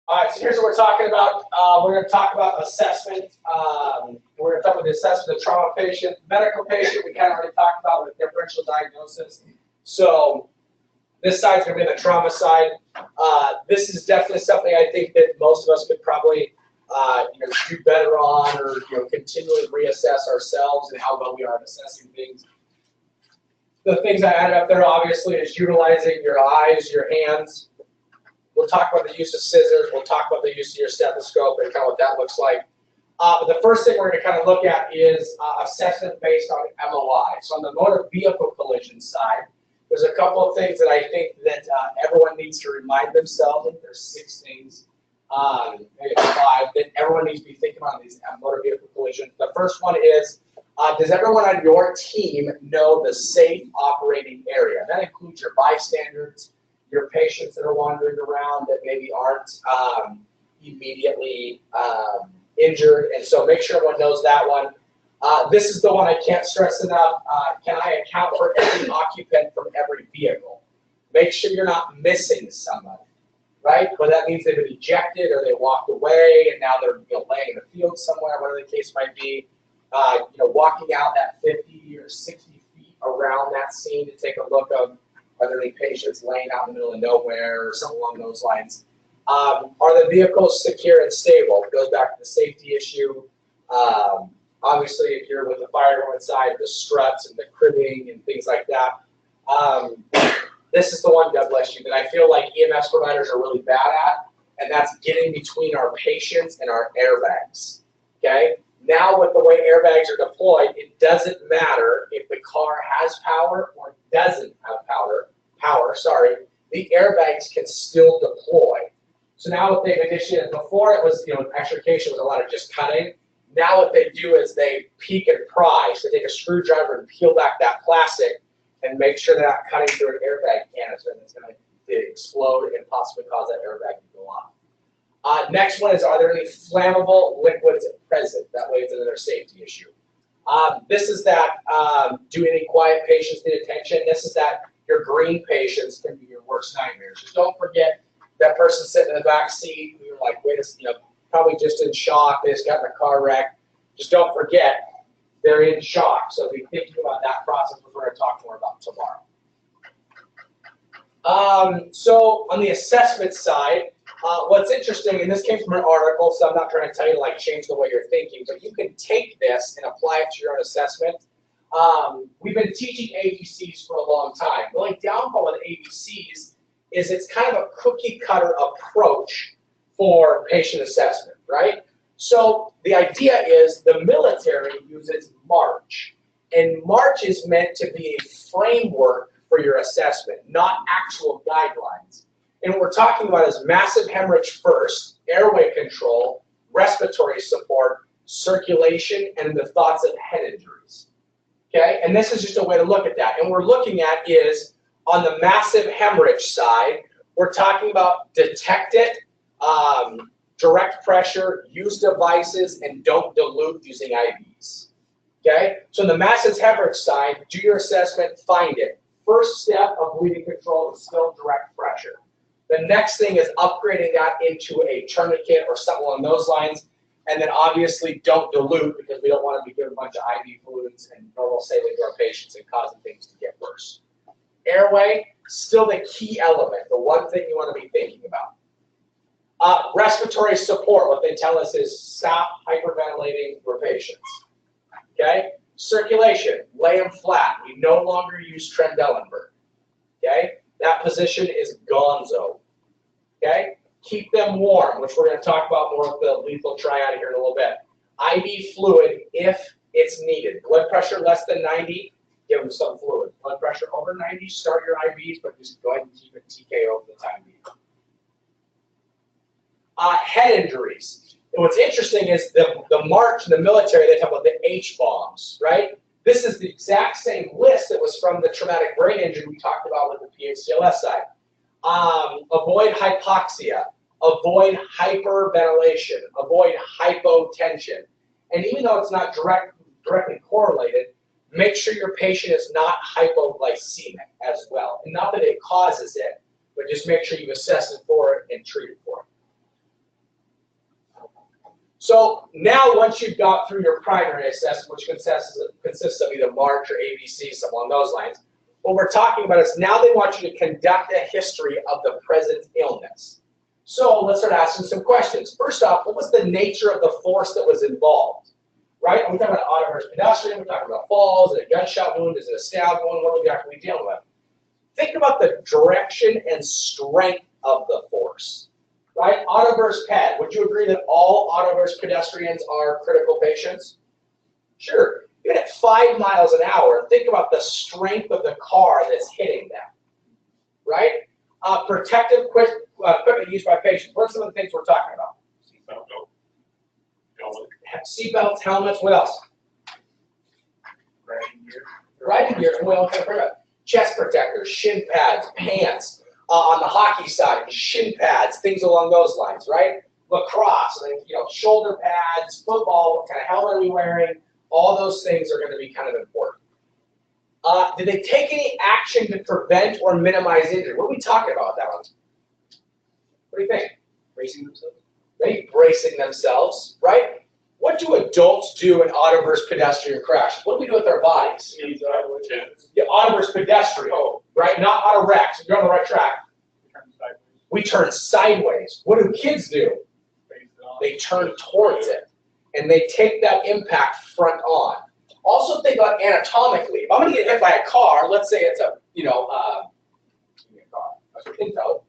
All right, so here's what we're talking about. We're going to talk about assessment. We're going to talk about the assessment of trauma patient. Medical patient, we kind of already talked about with differential diagnosis. So this side's going to be the trauma side. This is definitely something I think that most of us could probably do better on, or continually reassess ourselves and how well we are at assessing things. The things I added up there obviously is utilizing your eyes, your hands. We'll talk about the use of scissors. We'll talk about the use of your stethoscope and kind of what that looks like. But the first thing we're going to kind of look at is assessment based on MOI. So on the motor vehicle collision side, there's a couple of things that I think that everyone needs to remind themselves of. There's 6 things, maybe 5, that everyone needs to be thinking about these motor vehicle collisions. The first one is, does everyone on your team know the safe operating area? That includes your bystanders, your patients that are wandering around that maybe aren't immediately injured, and so make sure everyone knows that one. This is the one I can't stress enough. Can I account for every occupant from every vehicle? Make sure you're not missing somebody, right? Whether that means they've been ejected or they walked away and now they're laying in the field somewhere, whatever the case might be. Walking out that 50 or 60 feet around that scene to take a look of are there any patients laying out in the middle of nowhere or something along those lines. Are the vehicles secure and stable? It goes back to the safety issue. Obviously, if you're with the fire department side, the struts and the cribbing and things like that. This is the one, God bless you, that I feel like EMS providers are really bad at, and that's getting between our patients and our airbags. Okay? Now with the way airbags are deployed, it doesn't matter if the car has power or doesn't have power, the airbags can still deploy. So now what they've initiated, before it was, extrication was a lot of just cutting. Now what they do is they peek and pry. So they take a screwdriver and peel back that plastic and make sure they're not cutting through an airbag canister that's going to explode and possibly cause that airbag to go off. Next one is, are there any flammable liquids present? That way it's another safety issue. This is that, do any quiet patients need attention? This is that your green patients can be your worst nightmares. Just don't forget that person sitting in the back seat, you're like, wait a second, probably just in shock, they just got in a car wreck. Just don't forget, they're in shock. So be thinking about that process, which we're going to talk more about tomorrow. So on the assessment side, what's interesting, and this came from an article, so I'm not trying to tell you to change the way you're thinking, but you can take this and apply it to your own assessment. We've been teaching ABCs for a long time. The only downfall with ABCs is it's kind of a cookie cutter approach for patient assessment, right? So the idea is the military uses MARCH, and MARCH is meant to be a framework for your assessment, not actual guidelines. And what we're talking about is massive hemorrhage first, airway control, respiratory support, circulation, and the thoughts of head injuries. Okay, and this is just a way to look at that. And what we're looking at is, on the massive hemorrhage side, we're talking about detect it, direct pressure, use devices, and don't dilute using IVs. Okay, so on the massive hemorrhage side, do your assessment, find it. First step of bleeding control is still direct pressure. The next thing is upgrading that into a tourniquet or something along those lines. And then obviously don't dilute, because we don't want to be giving a bunch of IV fluids and normal saline to our patients and causing things to get worse. Airway, still the key element, the one thing you want to be thinking about. Respiratory support, what they tell us is stop hyperventilating for patients. Okay? Circulation, lay them flat. We no longer use Trendelenburg. Okay? That position is gonzo. Okay? Keep them warm, which we're going to talk about more with the lethal triad here in a little bit. IV fluid if it's needed. Blood pressure less than 90, give them some fluid. Blood pressure over 90, start your IVs, but just go ahead and keep it TKO for the time being. Head injuries. And what's interesting is the MARCH in the military, they talk about the H-bombs, right? This is the exact same list that was from the traumatic brain injury we talked about with the PHCLS side. Avoid hypoxia, avoid hyperventilation, avoid hypotension. And even though it's not directly correlated, make sure your patient is not hypoglycemic as well. And not that it causes it, but just make sure you assess it for it and treat it for it. So now once you've got through your primary assessment, which consists of either MARCH or ABC, something along those lines, what we're talking about is now they want you to conduct a history of the present illness. So let's start asking some questions. First off, what was the nature of the force that was involved? Right? Are we talking about an autoverse pedestrian? We're talking about falls, is it a gunshot wound? Is it a stab wound? What are we actually dealing with? Think about the direction and strength of the force. Right? Autoverse ped. Would you agree that all autoverse pedestrians are critical patients? Sure. Even at 5 miles an hour, think about the strength of the car that's hitting them. Right? Protective equipment used by patients. What are some of the things we're talking about? Seatbelts, helmets, what else? Riding gear. Well, chest protectors, shin pads, pants. On the hockey side, shin pads, things along those lines, right? Lacrosse, shoulder pads, football, what kind of helmet are we wearing? All those things are going to be kind of important. Did they take any action to prevent or minimize injury? What are we talking about with that one? What do you think? Bracing themselves? Right? Bracing themselves, right? What do adults do in autoverse pedestrian crashes? What do we do with our bodies? Yeah, autoverse pedestrian, right? Not auto wreck. So you're on the right track. We turn sideways. What do kids do? They turn towards it, and they take that impact front on. Also think about anatomically. If I'm going to get hit by a car, let's say it's a Pinto,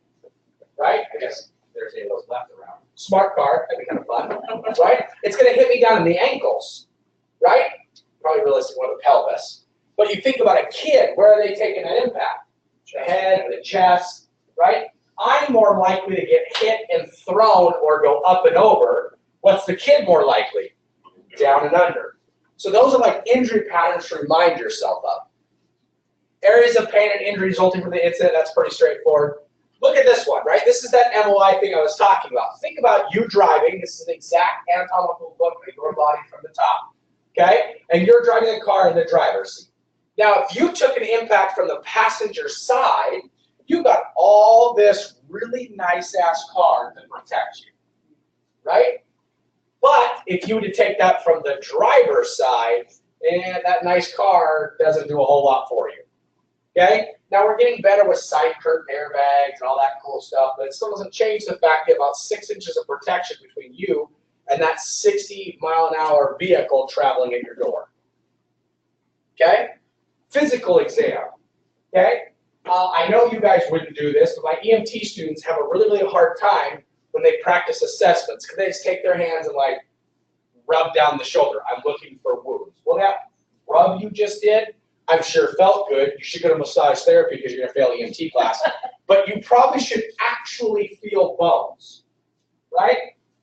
right? I guess there's any of those left around. Smart car, that'd be kind of fun, right? It's going to hit me down in the ankles, right? Probably realistically one of the pelvis. But you think about a kid, where are they taking an impact? The head, the chest, right? I'm more likely to get hit and thrown or go up and over. What's the kid more likely? Down and under. So those are like injury patterns to remind yourself of. Areas of pain and injury resulting from the incident, that's pretty straightforward. Look at this one, right? This is that MOI thing I was talking about. Think about you driving. This is an exact anatomical look at your body from the top, okay? And you're driving the car in the driver's seat. Now, if you took an impact from the passenger side, you got all this really nice-ass car to protect you, right? But if you were to take that from the driver's side, and that nice car doesn't do a whole lot for you, okay? Now, we're getting better with side curtain airbags and all that cool stuff, but it still doesn't change the fact that about 6 inches of protection between you and that 60-mile-an-hour vehicle traveling at your door, okay? Physical exam, okay? I know you guys wouldn't do this, but my EMT students have a really, really hard time when they practice assessments because they just take their hands and like rub down the shoulder. I'm looking for wounds. Well, that rub you just did, I'm sure felt good. You should go to massage therapy because you're going to fail EMT class. But you probably should actually feel bones, right?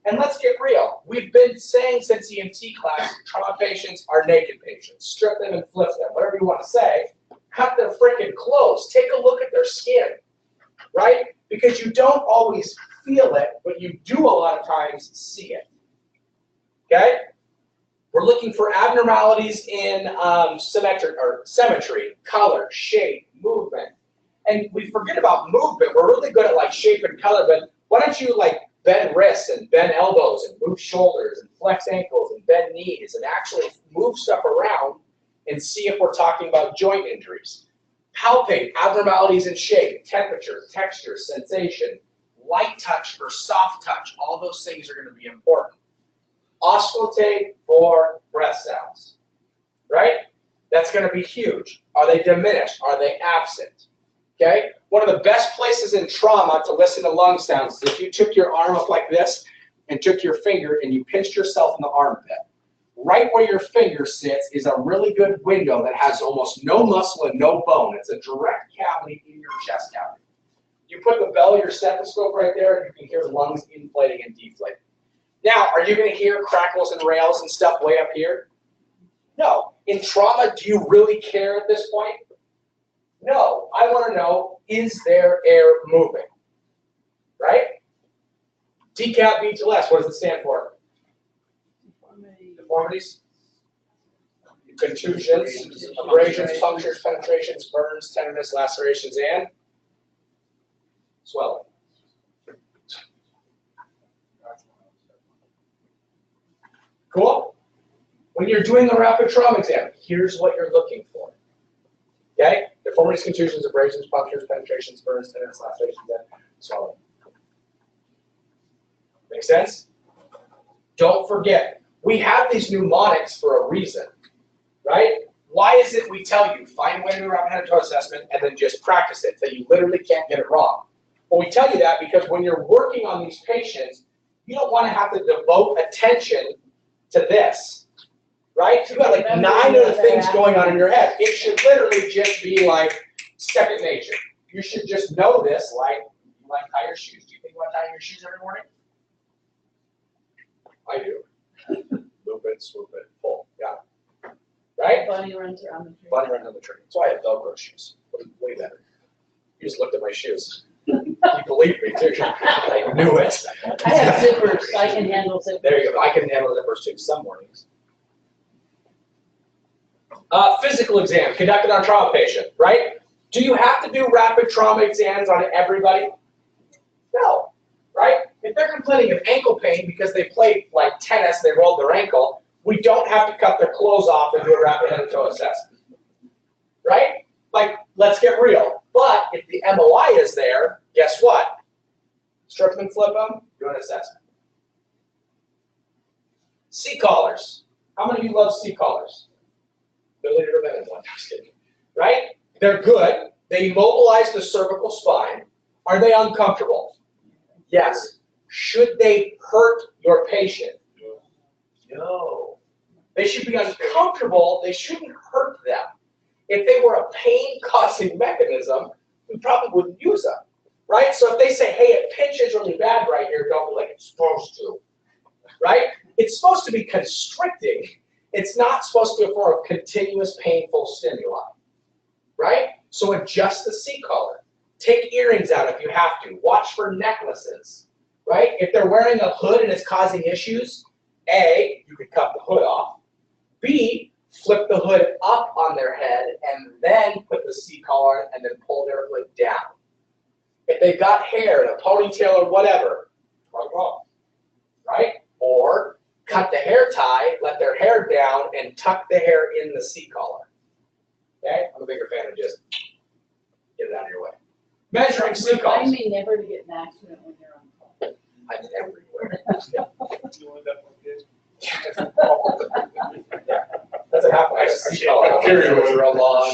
And let's get real. We've been saying since EMT class, trauma patients are naked patients. Strip them and flip them, whatever you want to say. Cut their freaking clothes. Take a look at their skin, right? Because you don't always feel it, but you do a lot of times see it, okay? We're looking for abnormalities in symmetry, color, shape, movement. And we forget about movement. We're really good at like shape and color, but why don't you like bend wrists and bend elbows and move shoulders and flex ankles and bend knees and actually move stuff around and see if we're talking about joint injuries. Palpate abnormalities in shape, temperature, texture, sensation, light touch or soft touch. All those things are going to be important. Auscultate for breath sounds, right? That's going to be huge. Are they diminished? Are they absent? Okay? One of the best places in trauma to listen to lung sounds is if you took your arm up like this and took your finger and you pinched yourself in the armpit. Right where your finger sits is a really good window that has almost no muscle and no bone. It's a direct cavity in your chest cavity. You put the bell of your stethoscope right there and you can hear the lungs inflating and deflating. Now, are you going to hear crackles and rails and stuff way up here? No. In trauma, do you really care at this point? No. I want to know, is there air moving? Right? DCAP BTLS, what does it stand for? Deformities, contusions, abrasions, punctures, penetrations, burns, tenderness, lacerations, and swelling. Cool? When you're doing a rapid trauma exam, here's what you're looking for. Okay? Deformities, contusions, abrasions, punctures, penetrations, burns, tendons, lacerations, and swelling. Make sense? Don't forget, we have these mnemonics for a reason, right? Why is it we tell you, find a way to do a rapid head and toe assessment and then just practice it so you literally can't get it wrong? Well, we tell you that because when you're working on these patients, you don't want to have to devote attention to this, right? You've got like 9 other things going on in your head. It should literally just be like second nature. You should just know this like you like tie your shoes. Do you think about tying your shoes every morning? I do. Loop it, swoop it, pull. Got it. Right? Bunny runs around the tree. Bunny runs on the tree. So I have Velcro shoes. Way better. You just looked at my shoes. You believe me, too. I knew it. I have zippers, so I can handle zippers. There you go. I can handle zippers too some mornings. Physical exam conducted on trauma patient, right? Do you have to do rapid trauma exams on everybody? No, right? If they're complaining of ankle pain because they played like tennis, they rolled their ankle, we don't have to cut their clothes off and do a rapid head and toe assessment, right? Like, let's get real. But if the MOI is there, guess what? Strip them and flip them, do an assessment. C-collars. How many of you love C-collars? Billy or Ben is one. Just kidding. Right? They're good. They immobilize the cervical spine. Are they uncomfortable? Yes. Should they hurt your patient? No. They should be uncomfortable. They shouldn't hurt them. If they were a pain-causing mechanism, we probably wouldn't use them, right? So if they say, hey, it pinches really bad right here, don't be like it's supposed to, right? It's supposed to be constricting. It's not supposed to be for a continuous painful stimuli, right? So adjust the C-collar. Take earrings out if you have to. Watch for necklaces, right? If they're wearing a hood and it's causing issues, A, you could cut the hood off. B, flip the hood up on their head and then put the C-collar and then pull their hood down. If they've got hair in a ponytail or whatever, right? Or cut the hair tie, let their hair down, and tuck the hair in the C-collar. Okay? I'm a bigger fan of just get it out of your way. Measuring C-collars. Remind me never to get in an accident when you're on call. I'm everywhere. Doesn't happen. I carry it real long.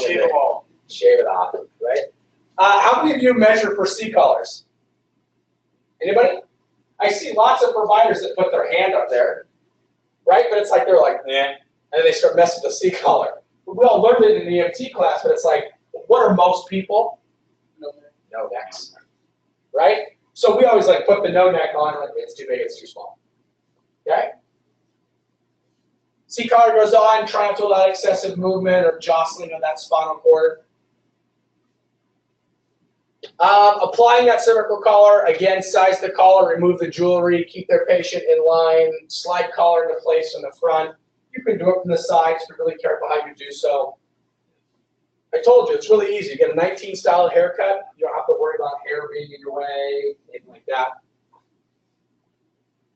Shave it off, right? How many of you measure for C-collars? Anybody? I see lots of providers that put their hand up there, right? But it's like they're like, yeah, and then they start messing with the C-collar. We all learned it in the EMT class, but it's like, what are most people? No necks, right? So we always like put the no neck on, like it's too big, it's too small. Okay? C-collar goes on, try not to allow excessive movement or jostling of that spinal cord. Applying that cervical collar, again, size the collar, remove the jewelry, keep their patient in line, slide collar into place from the front. You can do it from the sides, be really careful how you do so. I told you, it's really easy. You get a 19-style haircut, you don't have to worry about hair being in your way, anything like that.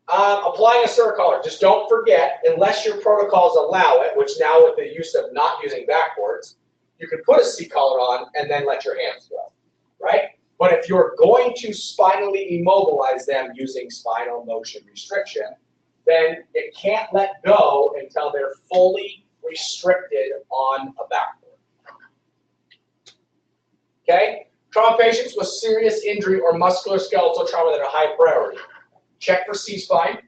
Applying a cervical collar, just don't forget, unless your protocols allow it, which now with the use of not using backboards, you can put a C-collar on and then let your hands go, right? But if you're going to spinally immobilize them using spinal motion restriction, then it can't let go until they're fully restricted on a backboard. Okay? Trauma patients with serious injury or musculoskeletal trauma that are high priority. Check for C-spine.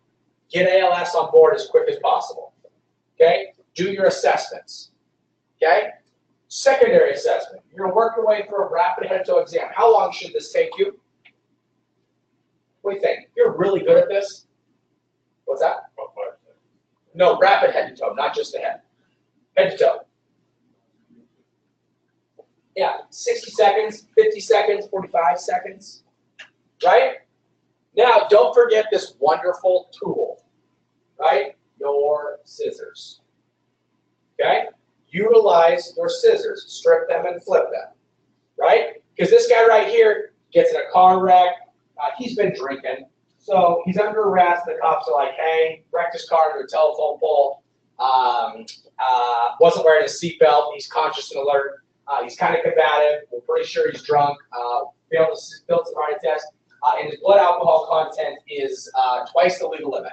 Get ALS on board as quick as possible. Okay? Do your assessments. Okay? Secondary assessment. You're going to work your way through a rapid head-to-toe exam. How long should this take you? What do you think? You're really good at this? What's that? No, rapid head-to-toe, not just the head. Head-to-toe. Yeah, 60 seconds, 50 seconds, 45 seconds, right? Now, don't forget this wonderful tool, right? Your scissors, okay? Utilize your scissors, strip them and flip them, right? Because this guy right here gets in a car wreck, he's been drinking, So he's under arrest. The cops are like, hey, wrecked his car under a telephone pole. Wasn't wearing a seatbelt. He's conscious and alert. He's kind of combative. We're pretty sure he's drunk. Failed sobriety test. And his blood alcohol content is twice the legal limit.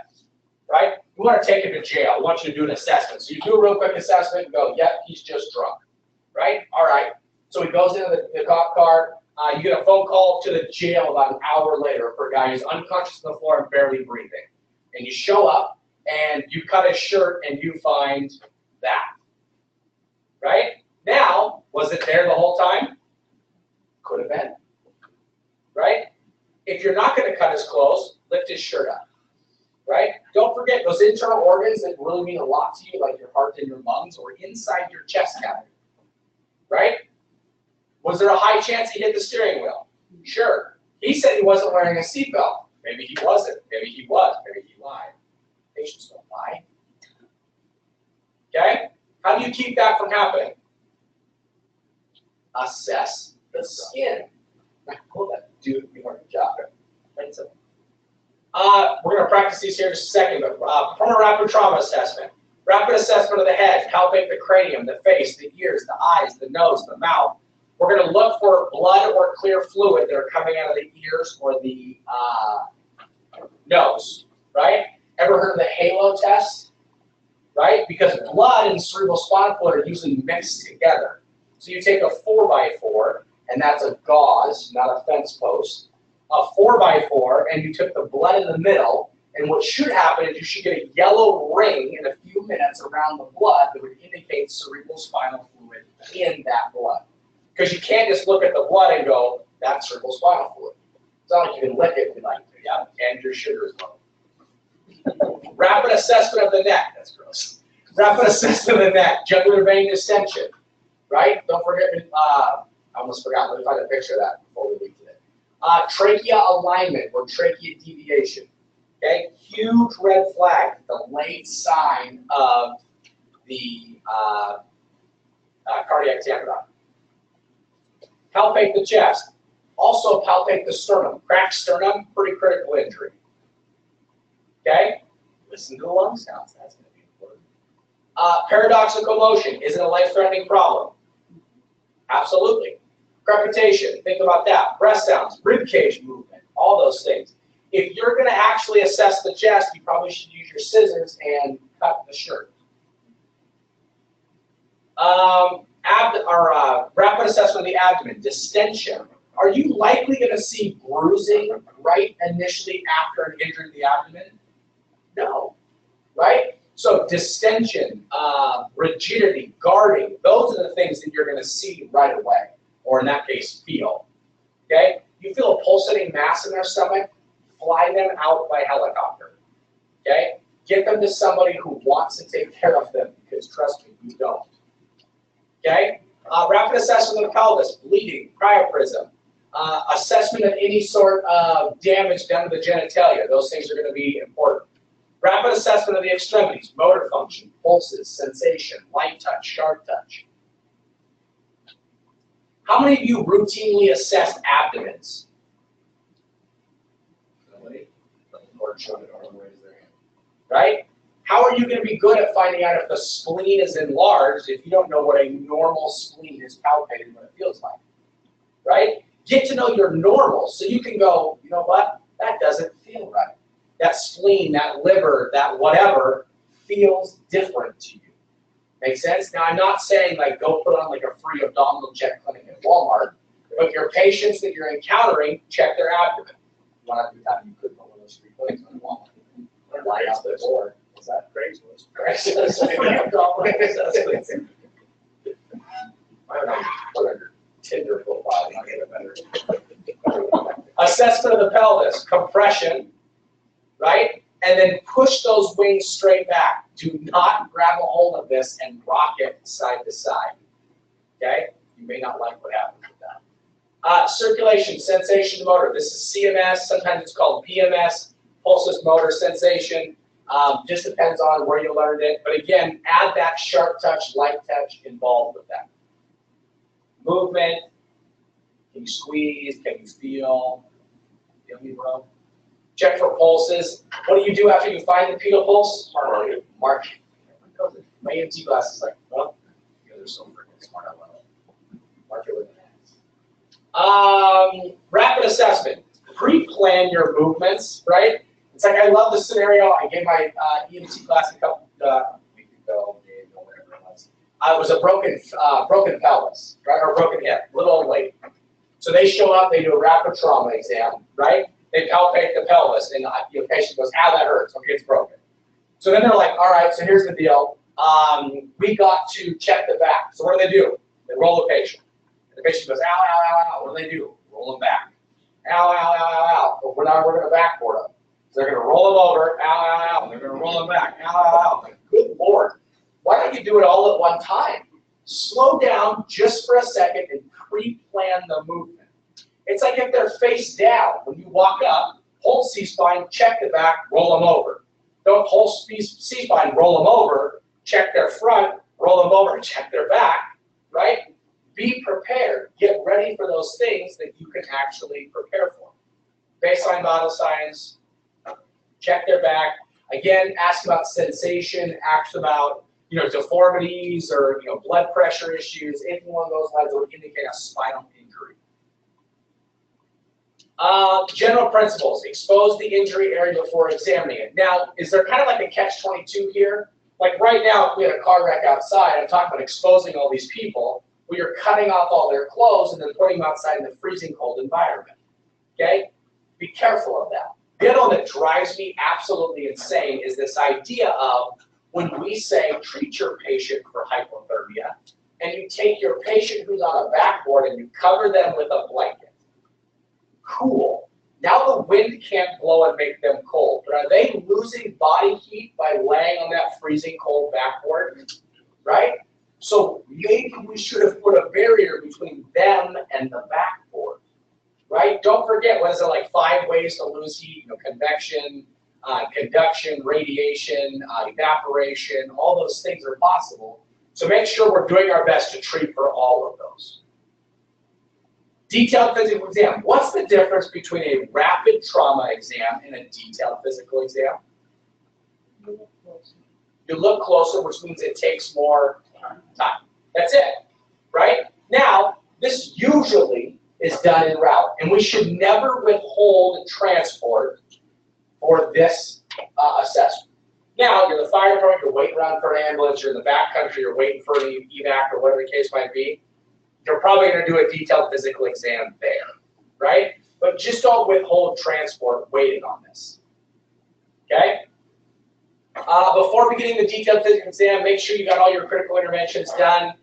Right? You want to take him to jail. I want you to do an assessment. So you do a real quick assessment and go, yep, he's just drunk. Right? All right. So he goes into the cop car. You get a phone call to the jail about an hour later for a guy who's unconscious on the floor and barely breathing. And you show up, and you cut his shirt, and you find that. Right? Now, was it there the whole time? Could have been. Right? If you're not going to cut his clothes, lift his shirt up. Right? Don't forget those internal organs that really mean a lot to you, like your heart and your lungs, or inside your chest cavity. Right? Was there a high chance he hit the steering wheel? Sure. He said he wasn't wearing a seatbelt. Maybe he wasn't. Maybe he was. Maybe he lied. Patients don't lie. Okay? How do you keep that from happening? Assess the skin. Hold that. Do your job. Right? So, we're going to practice these here in just a second, but perform a rapid trauma assessment. Rapid assessment of the head. Palpate the cranium, the face, the ears, the eyes, the nose, the mouth. We're going to look for blood or clear fluid that are coming out of the ears or the nose, right? Ever heard of the halo test? Right? Because blood and cerebral spinal fluid are usually mixed together. So you take a 4x4, and that's a gauze, not a fence post, a 4x4, and you took the blood in the middle, and what should happen is you should get a yellow ring in a few minutes around the blood that would indicate cerebral spinal fluid in that blood. Because you can't just look at the blood and go, that's cerebral spinal fluid. It's not like you can lick it and be like, yeah, and your sugar is low. Rapid assessment of the neck. That's gross. Rapid assessment of the neck. Jugular vein distension. Right? Don't forget, I almost forgot. Let me find a picture of that before we leave today. Trachea alignment or trachea deviation. Okay? Huge red flag. The late sign of the cardiac tamponade. Palpate the chest. Also palpate the sternum. Cracked sternum, pretty critical injury. Okay? Listen to the lung sounds. That's going to be important. Paradoxical motion. Is it a life-threatening problem? Absolutely. Crepitation. Think about that. Breath sounds, rib cage movement, all those things. If you're going to actually assess the chest, you probably should use your scissors and cut the shirt. Rapid assessment of the abdomen, distension. Are you likely going to see bruising right initially after an injury to the abdomen? No, right? So distension, rigidity, guarding, those are the things that you're going to see right away, or in that case, feel. Okay? You feel a pulsating mass in their stomach, fly them out by helicopter. Okay? Get them to somebody who wants to take care of them, because trust me, you don't. Okay? Rapid assessment of the pelvis, bleeding, cryoprism, assessment of any sort of damage done to the genitalia. Those things are going to be important. Rapid assessment of the extremities, motor function, pulses, sensation, light touch, sharp touch. How many of you routinely assess abdomens? Nobody? Right? How are you going to be good at finding out if the spleen is enlarged if you don't know what a normal spleen is palpated, what it feels like? Right? Get to know your normal so you can go, you know what? That doesn't feel right. That spleen, that liver, that whatever feels different to you. Make sense? Now, I'm not saying like go put on like a free abdominal check clinic at Walmart, but your patients that you're encountering, check their abdomen. One of the time you could go to those free clinics on Walmart. Lie out the door. Is that Craigslist? Craigslist. I don't know. Put on your Tinder profile. I'll get it better. Assessment of the pelvis, compression, right? And then push those wings straight back. Do not grab a hold of this and rock it side to side. Okay? You may not like what happens with that. Circulation, sensation, motor. This is CMS. Sometimes it's called PMS. Pulsus motor sensation. Just depends on where you learned it. But again, add that sharp touch, light touch involved with that. Movement. Can you squeeze? Can you feel? Feel me, bro? Check for pulses. What do you do after you find the pedal pulse? Mark. My EMT class is like, well, they're so freaking smart. I love it. Mark it with an X. Rapid assessment. Pre-plan your movements, right? It's like, I love the scenario. I gave my EMT class a couple weeks ago, whatever it was. It was a broken pelvis, right, or broken hip, little old lady. So they show up, they do a rapid trauma exam, right? They palpate the pelvis, and the patient goes, "Ow, that hurts." Okay, it's broken. So then they're like, "All right, so here's the deal. We got to check the back." So what do? They roll the patient. And the patient goes, "Ow, ow, ow, ow." What do? Roll them back. Ow, ow, ow, ow, ow. But we're going to backboard them. So they're going to roll them over. Ow, ow, ow. And they're going to roll them back. Ow, ow, ow. Like, good Lord. Why don't you do it all at one time? Slow down just for a second and pre-plan the movement. It's like if they're face down, when you walk up, hold C-spine, check the back, roll them over. Don't hold C-spine, roll them over, check their front, roll them over, check their back, right? Be prepared. Get ready for those things that you can actually prepare for. Baseline vital signs, check their back. Again, ask about sensation, ask about deformities or blood pressure issues, anything along those lines that would indicate a spinal injury. General principles. Expose the injury area before examining it. Now, is there kind of like a catch-22 here? Like right now, if we had a car wreck outside, I'm talking about exposing all these people, where you're cutting off all their clothes and then putting them outside in the freezing cold environment. Okay? Be careful of that. The other one that drives me absolutely insane is this idea of when we say treat your patient for hypothermia, and you take your patient who's on a backboard and you cover them with a blanket. Cool. Now the wind can't blow and make them cold. But are they losing body heat by laying on that freezing cold backboard? Right? So maybe we should have put a barrier between them and the backboard. Right? Don't forget, what is it, like 5 ways to lose heat? Convection, conduction, radiation, evaporation, all those things are possible. So make sure we're doing our best to treat for all of those. Detailed physical exam. What's the difference between a rapid trauma exam and a detailed physical exam? You look closer, which means it takes more time. That's it, right? Now, this usually is done en route, and we should never withhold transport for this assessment. Now, you're the fire department, you're waiting around for an ambulance, you're in the back country, you're waiting for an evac or whatever the case might be. You're probably going to do a detailed physical exam there, right? But just don't withhold transport waiting on this, okay? Before beginning the detailed physical exam, make sure you got all your critical interventions done.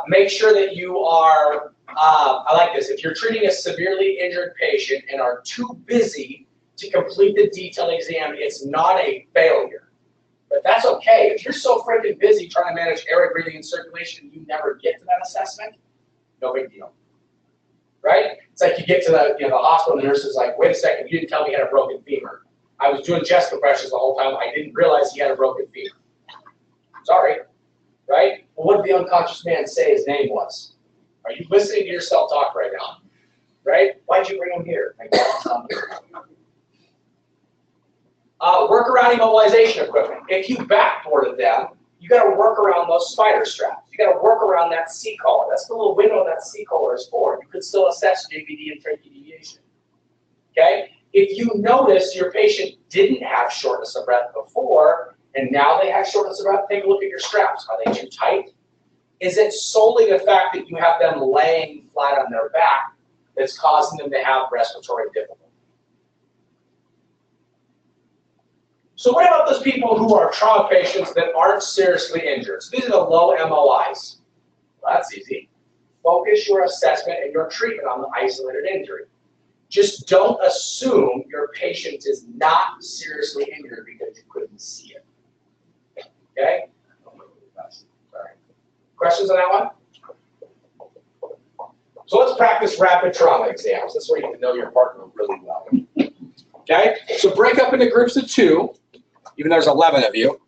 Make sure that you are, I like this, if you're treating a severely injured patient and are too busy to complete the detailed exam, it's not a failure. But that's okay. If you're so freaking busy trying to manage airway, breathing, and circulation, you never get to that assessment, no big deal, right? It's like you get to the hospital, and the nurse is like, wait a second, you didn't tell me he had a broken femur. I was doing chest compressions the whole time. I didn't realize he had a broken femur. Sorry, right? Well, what did the unconscious man say his name was? Are you listening to yourself talk right now? Right? Why'd you bring him here? Work around immobilization equipment. If you backboarded them, you got to work around those spider straps. You got to work around that C-collar. That's the little window that C-collar is for. You could still assess JVD and trachea deviation. Okay? If you notice your patient didn't have shortness of breath before, and now they have shortness of breath, take a look at your straps. Are they too tight? Is it solely the fact that you have them laying flat on their back that's causing them to have respiratory difficulty? So what about those people who are trauma patients that aren't seriously injured? So these are the low MOIs. Well, that's easy. Focus your assessment and your treatment on the isolated injury. Just don't assume your patient is not seriously injured because you couldn't see it. Okay? Sorry. Questions on that one? So let's practice rapid trauma exams. That's where you can know your partner really well. Okay? So break up into groups of 2, even though there's 11 of you.